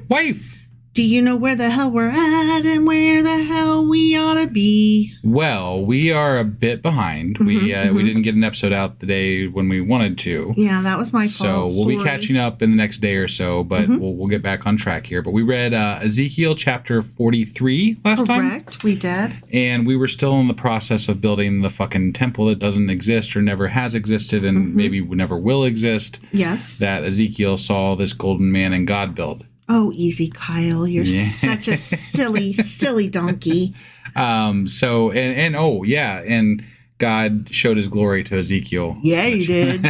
Wife. Do you know where the hell we're at and where the hell we ought to be? Well, we are a bit behind. We didn't get an episode out the day when we wanted to. Yeah, that was my fault. So we'll be catching up in the next day or so, but we'll get back on track here. But we read Ezekiel chapter 43 last time. Correct, we did. And we were still in the process of building the fucking temple that doesn't exist or never has existed and maybe never will exist. Yes. That Ezekiel saw this golden man and God build. Oh, easy, Kyle. You're such a silly, silly donkey. And God showed his glory to Ezekiel. Yeah, you did.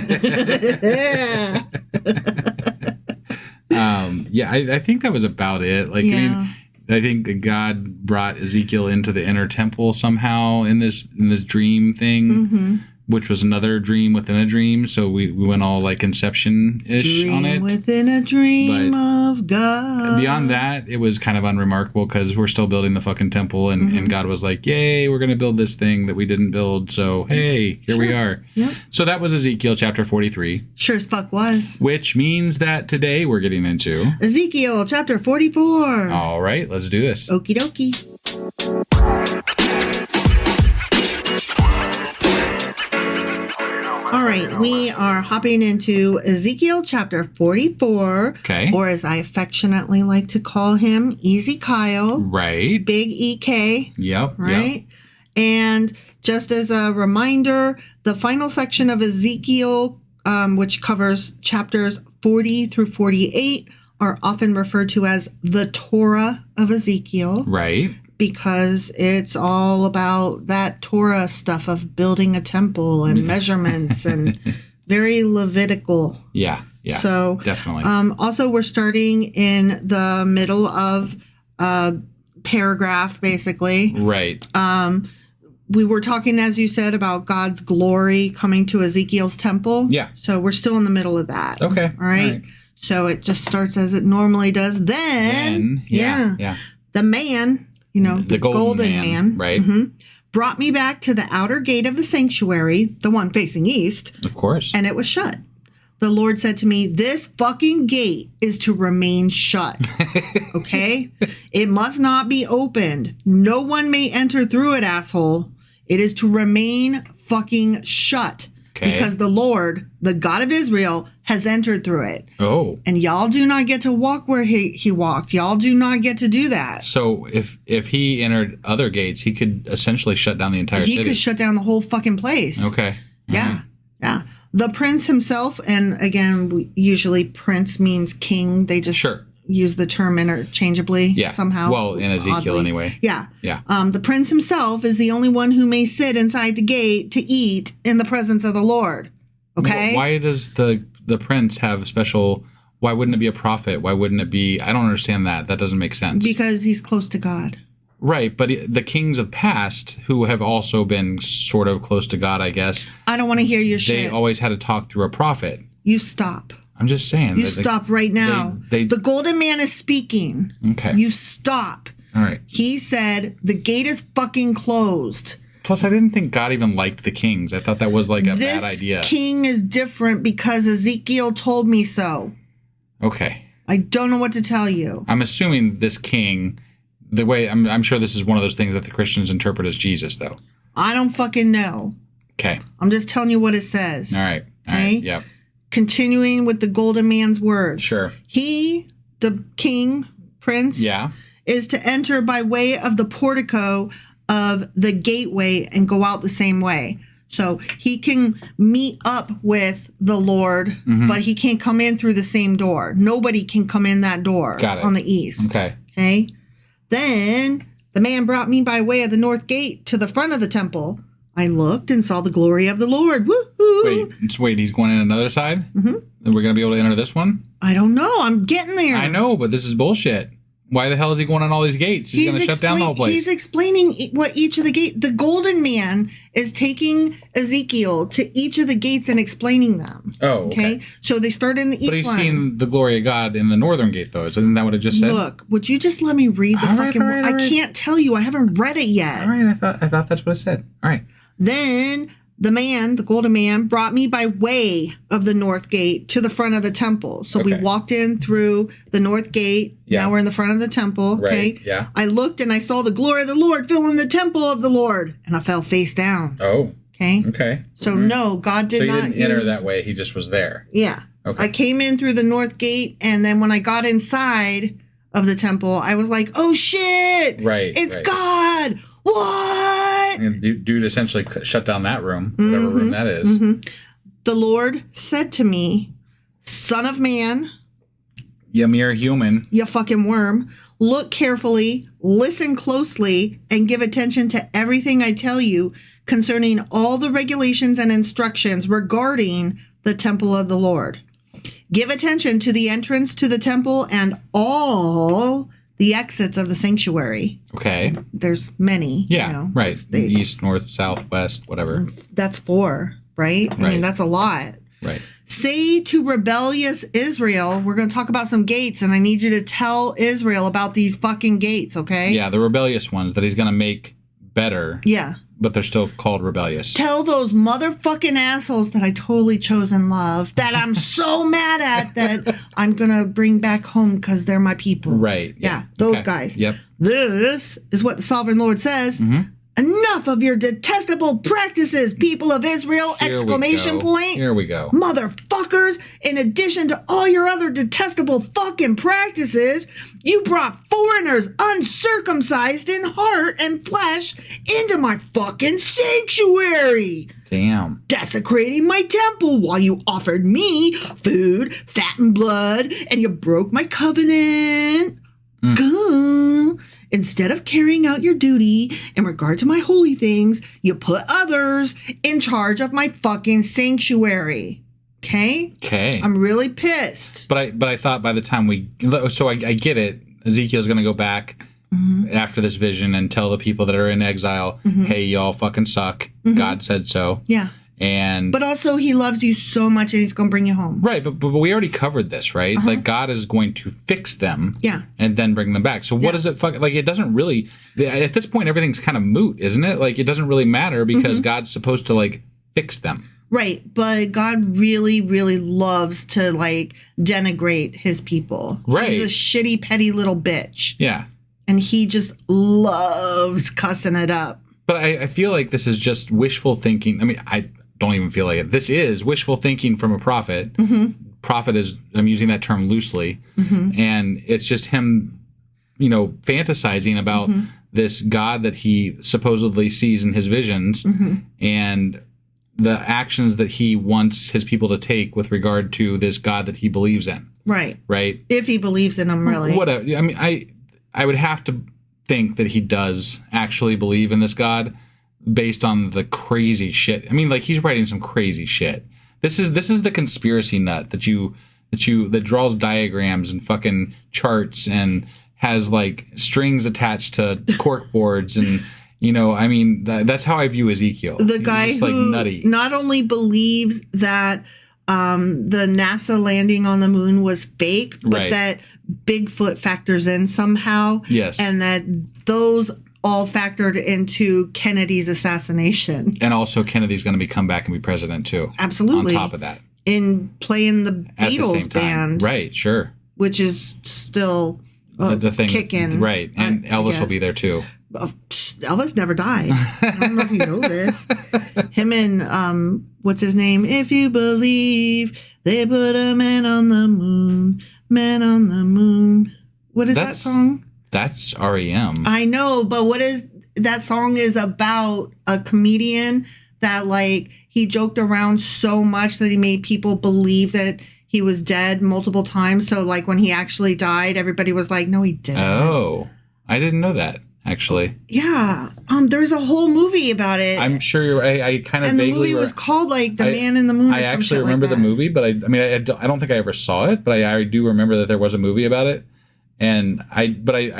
I think that was about it. I think God brought Ezekiel into the inner temple somehow in this dream thing. Which was another dream within a dream, so we went all like Inception-ish on it. Dream within a dream of God. Beyond that, it was kind of unremarkable because we're still building the fucking temple, and God was like, yay, we're going to build this thing that we didn't build, so hey, here we are. Yep. So that was Ezekiel chapter 43. Sure as fuck was. Which means that today we're getting into... Ezekiel chapter 44. All right, let's do this. Okie dokie. All right, we are hopping into Ezekiel chapter 44. Okay. Or as I affectionately like to call him, Easy Kyle. Right. Big EK. Yep. Right? Yep. And just as a reminder, the final section of Ezekiel, which covers chapters 40 through 48, are often referred to as the Torah of Ezekiel. Right. Because it's all about that Torah stuff of building a temple and measurements and very Levitical. Yeah, so definitely. Also, we're starting in the middle of a paragraph, basically. Right. We were talking, as you said, about God's glory coming to Ezekiel's temple. Yeah. So we're still in the middle of that. Okay. All right. So it just starts as it normally does. Then the man... the golden man right, brought me back to the outer gate of the sanctuary, the one facing east. Of course. And it was shut. The Lord said to me, this fucking gate is to remain shut. Okay? It must not be opened. No one may enter through it, asshole. It is to remain fucking shut. Okay. Because the Lord, the God of Israel, has entered through it. Oh. And y'all do not get to walk where he walked. Y'all do not get to do that. So if he entered other gates, he could essentially shut down the entire city. He could shut down the whole fucking place. Okay. Yeah. Yeah. The prince himself, and again, usually prince means king. They just use the term interchangeably somehow. Well, in Ezekiel oddly. Anyway. Yeah. Yeah. The prince himself is the only one who may sit inside the gate to eat in the presence of the Lord. Okay? Why does the prince have special... Why wouldn't it be a prophet? Why wouldn't it be... I don't understand that. That doesn't make sense. Because he's close to God. Right, but the kings of past, who have also been sort of close to God, I guess... I don't want to hear your shit. They always had to talk through a prophet. You stop. I'm just saying. You stop right now. The golden man is speaking. Okay. You stop. All right. He said, the gate is fucking closed. Plus, I didn't think God even liked the kings. I thought that was like a bad idea. This king is different because Ezekiel told me so. Okay. I don't know what to tell you. I'm assuming this king, the way, I'm sure this is one of those things that the Christians interpret as Jesus, though. I don't fucking know. Okay. I'm just telling you what it says. All right. All right. Yep. Continuing with the golden man's words. Sure. He, the king, prince, is to enter by way of the portico of the gateway and go out the same way. So he can meet up with the Lord, but he can't come in through the same door. Nobody can come in that door on the east. Okay. Then the man brought me by way of the north gate to the front of the temple. I looked and saw the glory of the Lord. Woohoo! Wait, he's going in another side? Mm-hmm. And we're going to be able to enter this one? I don't know. I'm getting there. I know, but this is bullshit. Why the hell is he going on all these gates? He's going to shut down the whole place. He's explaining what each of the gates... The golden man is taking Ezekiel to each of the gates and explaining them. Oh, okay. So they start in the east one. But he's seen the glory of God in the northern gate, though. Isn't that what it just said? Look, would you just let me read the fucking... I can't tell you. I haven't read it yet. All right, I thought that's what it said. All right. Then the golden man, brought me by way of the north gate to the front of the temple. So we walked in through the north gate. Yeah. Now we're in the front of the temple. Okay. Right. Yeah. I looked and I saw the glory of the Lord filling the temple of the Lord. And I fell face down. Oh. Okay. Okay. So no, God did not. So he didn't enter that way. He just was there. Yeah. Okay. I came in through the north gate. And then when I got inside of the temple, I was like, oh shit. Right. It's God. What? And dude essentially shut down that room, whatever room that is. Mm-hmm. The Lord said to me, son of man. You mere human. You fucking worm. Look carefully, listen closely, and give attention to everything I tell you concerning all the regulations and instructions regarding the temple of the Lord. Give attention to the entrance to the temple and all the exits of the sanctuary. Okay. There's many. Yeah, right. East, north, south, west, whatever. That's 4, right? I mean, that's a lot. Right. Say to rebellious Israel, we're going to talk about some gates, and I need you to tell Israel about these fucking gates, okay? Yeah, the rebellious ones that he's going to make better. Yeah. But they're still called rebellious. Tell those motherfucking assholes that I totally chose in love, that I'm so mad at, that I'm going to bring back home because they're my people. Right. Yeah, those guys. Yep. This is what the sovereign Lord says. Mm-hmm. Enough of your detestable practices, people of Israel! Exclamation point. Here we go. Motherfuckers, in addition to all your other detestable fucking practices, you brought foreigners uncircumcised in heart and flesh into my fucking sanctuary. Damn. Desecrating my temple while you offered me food, fat and blood, and you broke my covenant. Instead of carrying out your duty in regard to my holy things, you put others in charge of my fucking sanctuary. Okay? Okay. I'm really pissed. But I thought by the time I get it. Ezekiel's going to go back after this vision and tell the people that are in exile, hey, y'all fucking suck. God said so. Yeah. But also he loves you so much and he's going to bring you home. Right, but we already covered this, right? Like God is going to fix them and then bring them back. So what does it like it doesn't really at this point everything's kind of moot, isn't it? Like it doesn't really matter because God's supposed to like fix them. Right, but God really, really loves to like denigrate his people. Right. He's a shitty, petty little bitch. Yeah. And he just loves cussing it up. But I feel like this is just wishful thinking. I mean, I don't even feel like it. This is wishful thinking from a prophet. Prophet is, I'm using that term loosely. And it's just him, fantasizing about this God that he supposedly sees in his visions and the actions that he wants his people to take with regard to this God that he believes in. Right. Right. If he believes in him, really. Whatever. I mean, I would have to think that he does actually believe in this God based on the crazy shit. I mean, like he's writing some crazy shit. This is the conspiracy nut that draws diagrams and fucking charts and has like strings attached to cork boards and I mean that's how I view Ezekiel. The guy just, who like, nutty. Not only believes that the NASA landing on the moon was fake, but that Bigfoot factors in somehow. Yes. And that those all factored into Kennedy's assassination. And also Kennedy's going to come back and be president too. Absolutely. On top of that. In playing the Beatles band. Right, sure. Which is still the thing. Kicking. Right. And Elvis will be there too. Elvis never died. I don't know if you know this. Him and what's his name? If you believe they put a man on the moon. Man on the moon. What is that song? That's REM. I know, but what is that song is about a comedian that like he joked around so much that he made people believe that he was dead multiple times. So like when he actually died, everybody was like, no, he didn't. Oh, I didn't know that. Actually, yeah. There's a whole movie about it. I'm sure I kind of and vaguely. The movie was called like The Man in the Moon. I actually remember the movie, but I don't think I ever saw it. But I do remember that there was a movie about it, and I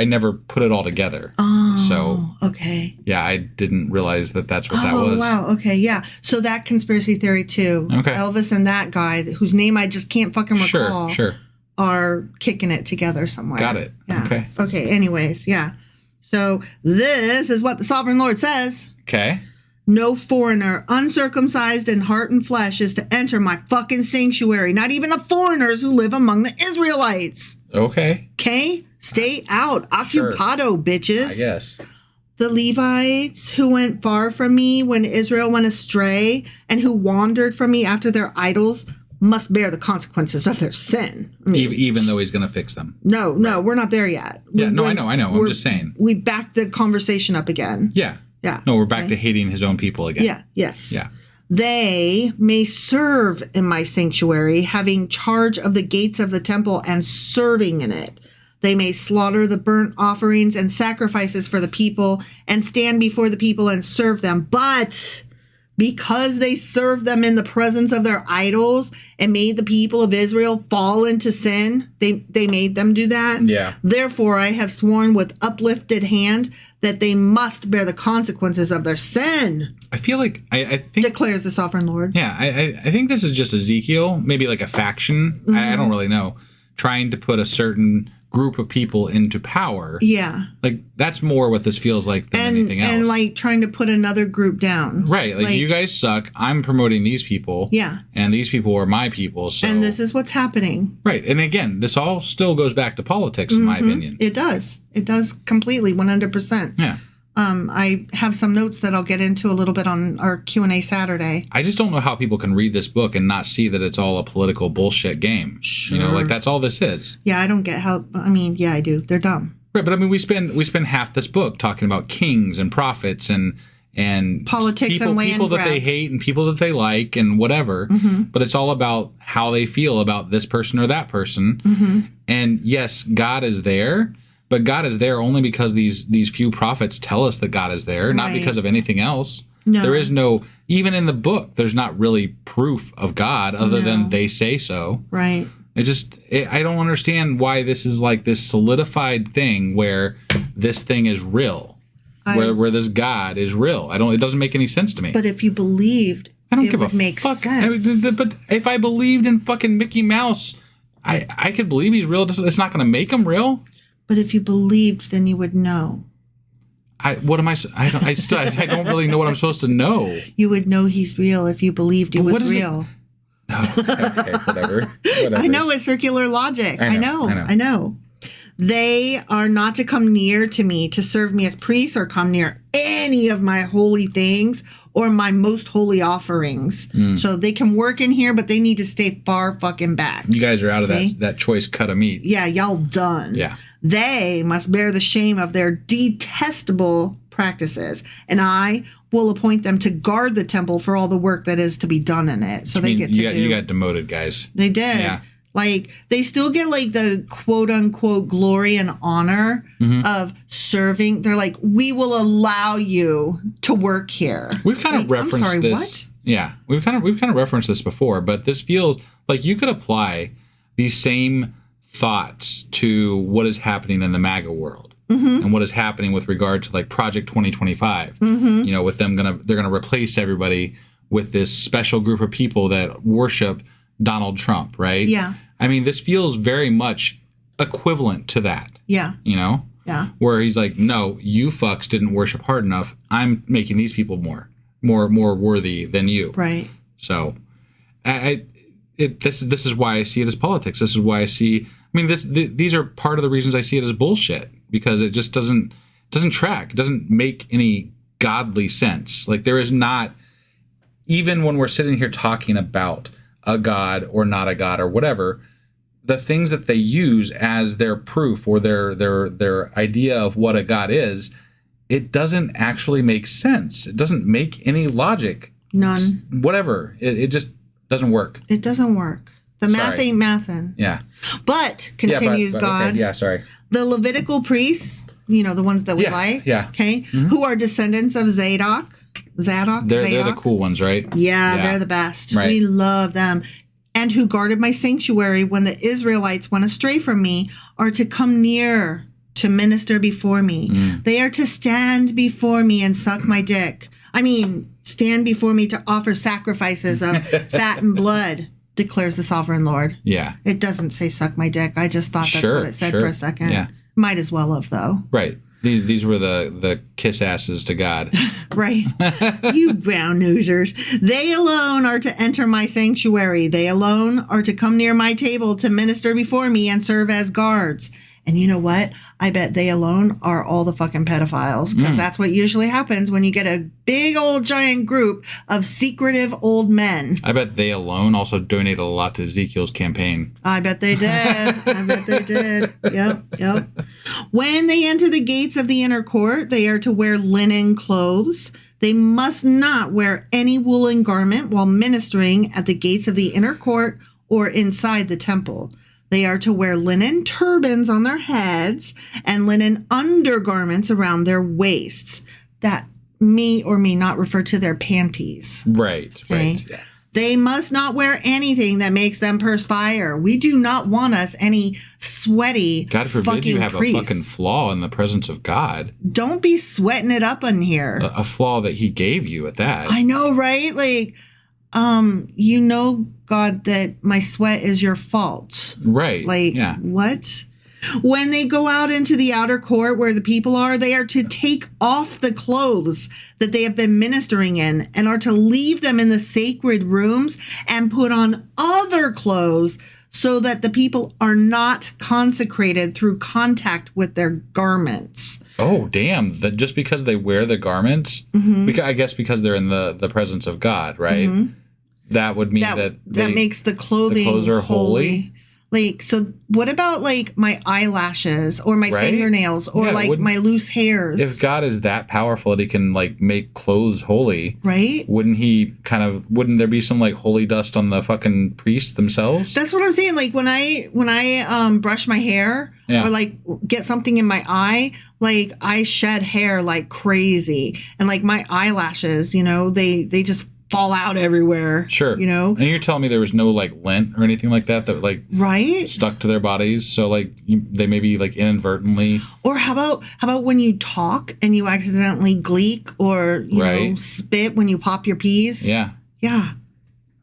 never put it all together. Oh, so okay. Yeah, I didn't realize that's what that was. Oh wow, okay, yeah. So that conspiracy theory too. Okay. Elvis and that guy whose name I just can't fucking recall. Sure. Are kicking it together somewhere. Got it. Yeah. Okay. Okay. Anyways, yeah. So this is what the sovereign Lord says. Okay. no foreigner, uncircumcised in heart and flesh, is to enter my fucking sanctuary. Not even the foreigners who live among the Israelites. Okay. Okay? Stay out. Occupado, bitches. I guess. The Levites who went far from me when Israel went astray and who wandered from me after their idols must bear the consequences of their sin. I mean, even though he's going to fix them. No, we're not there yet. I know. I'm just saying. We backed the conversation up again. Yeah. No, we're back to hating his own people again. Yeah, yes. Yeah. They may serve in my sanctuary, having charge of the gates of the temple and serving in it. They may slaughter the burnt offerings and sacrifices for the people and stand before the people and serve them. But because they served them in the presence of their idols and made the people of Israel fall into sin, they made them do that. Yeah. Therefore, I have sworn with uplifted hand that they must bear the consequences of their sin. I feel like I think declares the sovereign Lord. Yeah, I think this is just Ezekiel, maybe like a faction. Mm-hmm. I don't really know, trying to put a certain group of people into power. Yeah. Like, that's more what this feels like than anything else. And, like, trying to put another group down. Right. Like, you guys suck. I'm promoting these people. Yeah. And these people are my people. So. And this is what's happening. Right. And, again, this all still goes back to politics, in my opinion. It does. It does completely, 100%. Yeah. I have some notes that I'll get into a little bit on our Q&A Saturday. I just don't know how people can read this book and not see that it's all a political bullshit game. Sure. You know, like, that's all this is. Yeah, I don't get how... I mean, yeah, I do. They're dumb. Right, but I mean, we spend half this book talking about kings and prophets and politics people, and land people grabs. That they hate and people that they like and whatever. Mm-hmm. But it's all about how they feel about this person or that person. Mm-hmm. And yes, God is there. But God is there only because these few prophets tell us that God is there, not because of anything else. No. There is no, even in the book, there's not really proof of God other than they say so. Right. I don't understand why this is like this solidified thing where this thing is real, where this God is real. It doesn't make any sense to me. But if you believed, it would make sense. But if I believed in fucking Mickey Mouse, I could believe he's real. It's not going to make him real. But if you believed, then you would know. I don't really know what I'm supposed to know. You would know he's real if you believed he was real. Okay, whatever. I know, it's circular logic. I know. They are not to come near to me to serve me as priests or come near any of my holy things or my most holy offerings. So they can work in here, but they need to stay far fucking back. You guys are out of that choice cut of meat. Yeah, y'all done. Yeah. They must bear the shame of their detestable practices, and I will appoint them to guard the temple for all the work that is to be done in it. So you got demoted, guys. They did. Yeah. Like, they still get, like, the quote-unquote glory and honor of serving. They're like, we will allow you to work here. We've kind of referenced I'm sorry, this. What? Yeah, we've kind of referenced this before, but this feels like you could apply these same thoughts to what is happening in the MAGA world and what is happening with regard to, like, Project 2025. You know, with them they're gonna replace everybody with this special group of people that worship Donald Trump, right? Yeah. I mean, this feels very much equivalent to that. Yeah. You know? Yeah. Where he's like, no, you fucks didn't worship hard enough. I'm making these people more worthy than you. Right. So, this is why I see it as politics. This is why I see. I mean, these are part of the reasons I see it as bullshit, because it just doesn't track. It doesn't make any godly sense. Like, there is not, even when we're sitting here talking about a god or not a god or whatever, the things that they use as their proof or their idea of what a god is, it doesn't actually make sense. It doesn't make any logic. None. Whatever. It just doesn't work. It doesn't work. The math ain't mathin'. Yeah. But, continues God. Okay. Yeah, sorry. The Levitical priests, you know, the ones that we like. Yeah. Okay. Who are descendants of Zadok. They're the cool ones, right? Yeah, they're the best. Right. We love them. And who guarded my sanctuary when the Israelites went astray from me, are to come near to minister before me. They are to stand before me and suck my dick. I mean, stand before me to offer sacrifices of fat and blood, declares the sovereign Lord. Yeah. It doesn't say suck my dick. I just thought that's what it said for a second. Yeah. Might as well have, though. Right. These were the kiss asses to God. Right. You brown nosers. They alone are to enter my sanctuary. They alone are to come near my table to minister before me and serve as guards. And you know what? I bet they alone are all the fucking pedophiles, because that's what usually happens when you get a big old giant group of secretive old men. I bet they alone also donated a lot to Ezekiel's campaign. I bet they did. I bet they did. Yep. When they enter the gates of the inner court, they are to wear linen clothes. They must not wear any woolen garment while ministering at the gates of the inner court or inside the temple. They are to wear linen turbans on their heads and linen undergarments around their waists that may or may not refer to their panties. Right. Yeah. They must not wear anything that makes them perspire. We do not want us any sweaty God forbid you have priests. a fucking flaw in the presence of God. Don't be sweating it up in here. A flaw that he gave you at that. I know, right? Like, you know, God, that my sweat is your fault. Right. Like, what? When they go out into the outer court where the people are, they are to take off the clothes that they have been ministering in and are to leave them in the sacred rooms and put on other clothes so that the people are not consecrated through contact with their garments. Oh, damn. That just because they wear the garments, I guess because they're in the presence of God, right? That would mean that makes the clothes are holy. Like, so what about like my eyelashes or my fingernails or like my loose hairs? If God is that powerful that he can like make clothes holy, right? Wouldn't there be some like holy dust on the fucking priests themselves? That's what I'm saying. Like when I brush my hair or like get something in my eye, like I shed hair like crazy, and like my eyelashes, you know, they just fall out everywhere. Sure. You know? And you're telling me there was no like lint or anything like that like stuck to their bodies, so like they maybe like inadvertently. Or how about when you talk and you accidentally gleek or you know spit when you pop your peas? Yeah.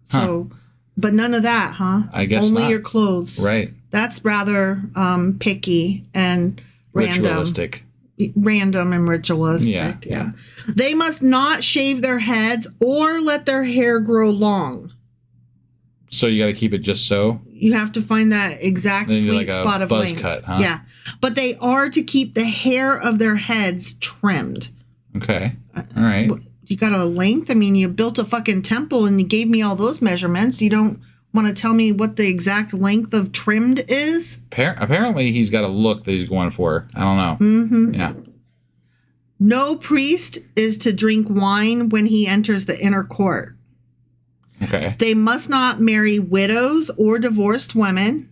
So but none of that, huh? I guess only not. your clothes. Right. That's rather picky and ritualistic. Random and ritualistic. Yeah. They must not shave their heads or let their hair grow long. So you got to keep it just so? You have to find that exact sweet spot of buzz length. Cut, huh? Yeah. But they are to keep the hair of their heads trimmed. Okay. All right. You got a length? I mean, you built a fucking temple and you gave me all those measurements. You don't want to tell me what the exact length of trimmed is? Apparently, he's got a look that he's going for. I don't know. Mm-hmm. Yeah. No priest is to drink wine when he enters the inner court. Okay. They must not marry widows or divorced women.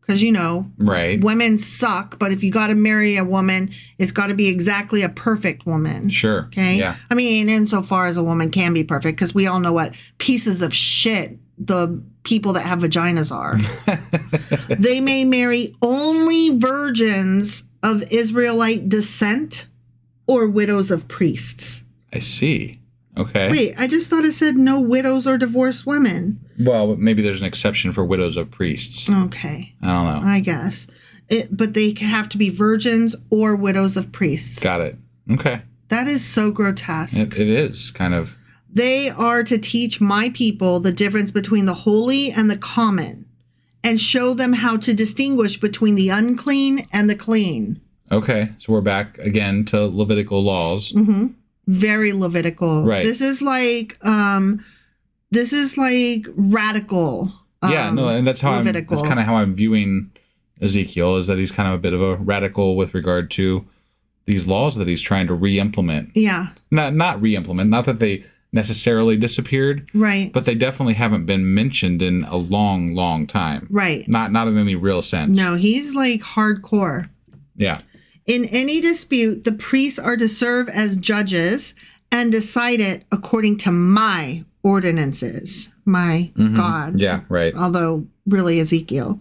Because, you know, women suck. But if you got to marry a woman, it's got to be exactly a perfect woman. Sure. Okay. Yeah. I mean, insofar as a woman can be perfect, because we all know what pieces of shit the people that have vaginas are. They may marry only virgins of Israelite descent or widows of priests. I see. Okay. Wait, I just thought it said no widows or divorced women. Well, maybe there's an exception for widows of priests. Okay. I don't know. I guess. But they have to be virgins or widows of priests. Got it. Okay. That is so grotesque. It is, kind of. They are to teach my people the difference between the holy and the common and show them how to distinguish between the unclean and the clean. Okay. So we're back again to Levitical laws. Mm-hmm. Very Levitical. Right. This is like radical. And that's how Levitical. That's kind of how I'm viewing Ezekiel, is that he's kind of a bit of a radical with regard to these laws that he's trying to re-implement. Yeah. Not re-implement. Not that they necessarily disappeared. Right. But they definitely haven't been mentioned in a long, long time. Right. Not in any real sense. No, he's like hardcore. Yeah. In any dispute, the priests are to serve as judges and decide it according to my ordinances. My God. Yeah, right. Although really Ezekiel.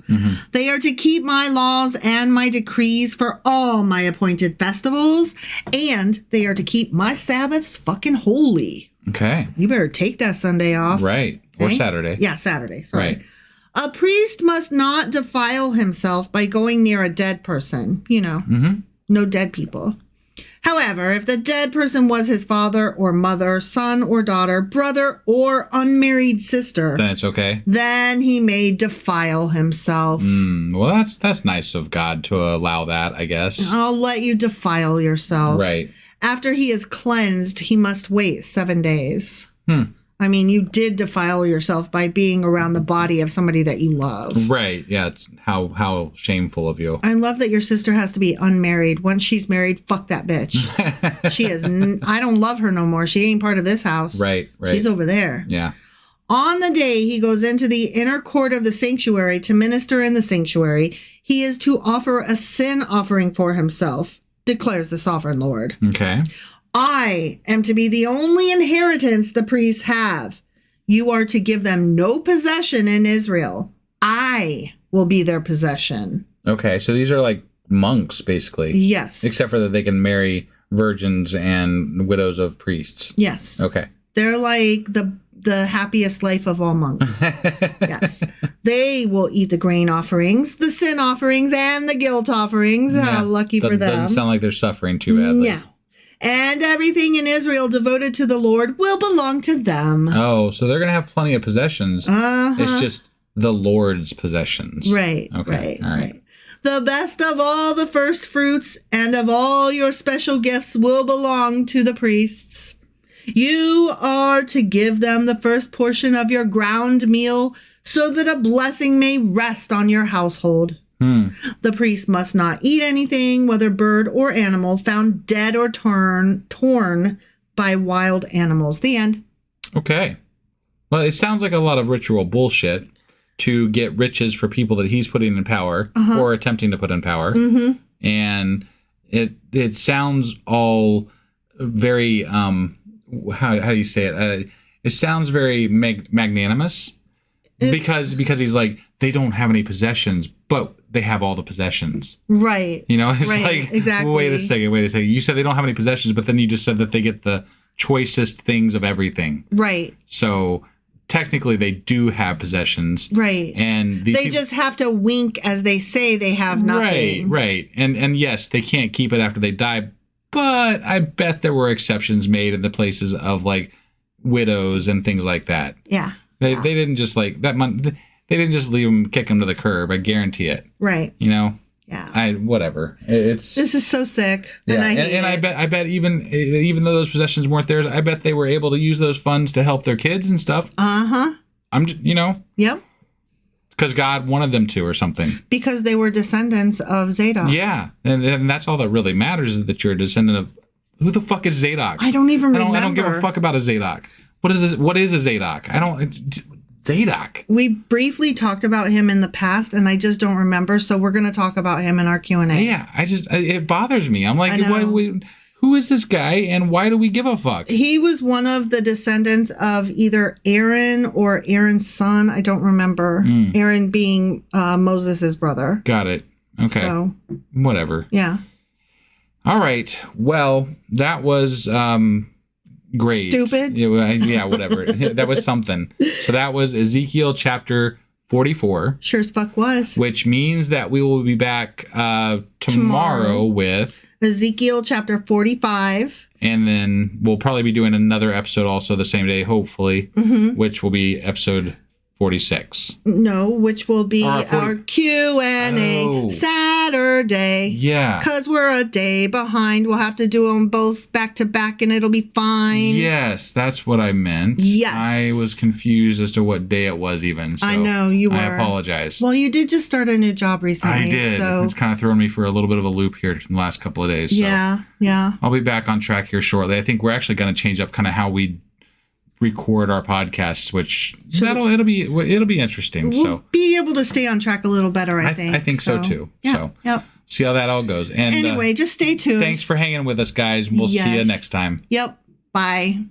They are to keep my laws and my decrees for all my appointed festivals, and they are to keep my Sabbaths fucking holy. Okay. You better take that Sunday off. Right. Okay? Or Saturday. Yeah, Saturday. Sorry. Right. A priest must not defile himself by going near a dead person. You know, no dead people. However, if the dead person was his father or mother, son or daughter, brother or unmarried sister, then it's okay. Then he may defile himself. Well, that's nice of God to allow that, I guess. I'll let you defile yourself. Right. After he is cleansed, he must wait 7 days. I mean, you did defile yourself by being around the body of somebody that you love. Right. Yeah. It's how shameful of you. I love that your sister has to be unmarried. Once she's married, fuck that bitch. She is. I don't love her no more. She ain't part of this house. Right. She's over there. Yeah. On the day he goes into the inner court of the sanctuary to minister in the sanctuary, he is to offer a sin offering for himself, declares the sovereign Lord. Okay. I am to be the only inheritance the priests have. You are to give them no possession in Israel. I will be their possession. Okay, so these are like monks, basically. Yes. Except for that they can marry virgins and widows of priests. Yes. Okay. They're like the happiest life of all monks. Yes. They will eat the grain offerings, the sin offerings, and the guilt offerings. Yeah, lucky for them. Doesn't sound like they're suffering too badly. Yeah. And everything in Israel devoted to the Lord will belong to them. Oh, so they're going to have plenty of possessions. It's just the Lord's possessions. Right. Okay. Right. All right. The best of all the first fruits and of all your special gifts will belong to the priests. You are to give them the first portion of your ground meal so that a blessing may rest on your household. The priest must not eat anything, whether bird or animal, found dead or torn by wild animals. The end. Okay. Well, it sounds like a lot of ritual bullshit to get riches for people that he's putting in power or attempting to put in power. And it sounds all very, how do you say it? It sounds very magnanimous because he's like, they don't have any possessions, but they have all the possessions. Right. You know, it's right. like, exactly. Wait a second. You said they don't have any possessions, but then you just said that they get the choicest things of everything. Right. So technically they do have possessions. Right. And they just have to wink as they say they have nothing. Right. And yes, they can't keep it after they die, but I bet there were exceptions made in the places of like widows and things like that. Yeah. They didn't just like that month. They didn't just leave them, kick them to the curb. I guarantee it. Right. You know. Yeah. Whatever. This is so sick. Yeah. And I hate and it. I bet even though those possessions weren't theirs, I bet they were able to use those funds to help their kids and stuff. I'm just, Yep. Because God wanted them to or something. Because they were descendants of Zadok. Yeah. And that's all that really matters is that you're a descendant of who the fuck is Zadok? I don't even remember. I don't give a fuck about a Zadok. What is this? What is a Zadok? Zadok. We briefly talked about him in the past, and I just don't remember. So we're going to talk about him in our Q&A. Yeah, it bothers me. I'm like, who is this guy, and why do we give a fuck? He was one of the descendants of either Aaron or Aaron's son. I don't remember. Aaron being Moses' brother. Got it. Okay. So, whatever. Yeah. All right. Well, that was great. Stupid? Yeah, whatever. That was something. So that was Ezekiel chapter 44. Sure as fuck was. Which means that we will be back tomorrow with Ezekiel chapter 45. And then we'll probably be doing another episode also the same day, hopefully, which will be episode 46. No, which will be our Q&A Saturday. Yeah. Because we're a day behind. We'll have to do them both back to back and it'll be fine. Yes, that's what I meant. Yes. I was confused as to what day it was even. So I know, you were. I apologize. Well, you did just start a new job recently. I did. So. It's kind of thrown me for a little bit of a loop here in the last couple of days. So yeah. I'll be back on track here shortly. I think we're actually going to change up kind of how we record our podcasts, which it'll be interesting. We'll be able to stay on track a little better, I think. I think so too. Yeah, so yep. See how that all goes. And anyway, just stay tuned. Thanks for hanging with us, guys. We'll see you next time. Yep. Bye.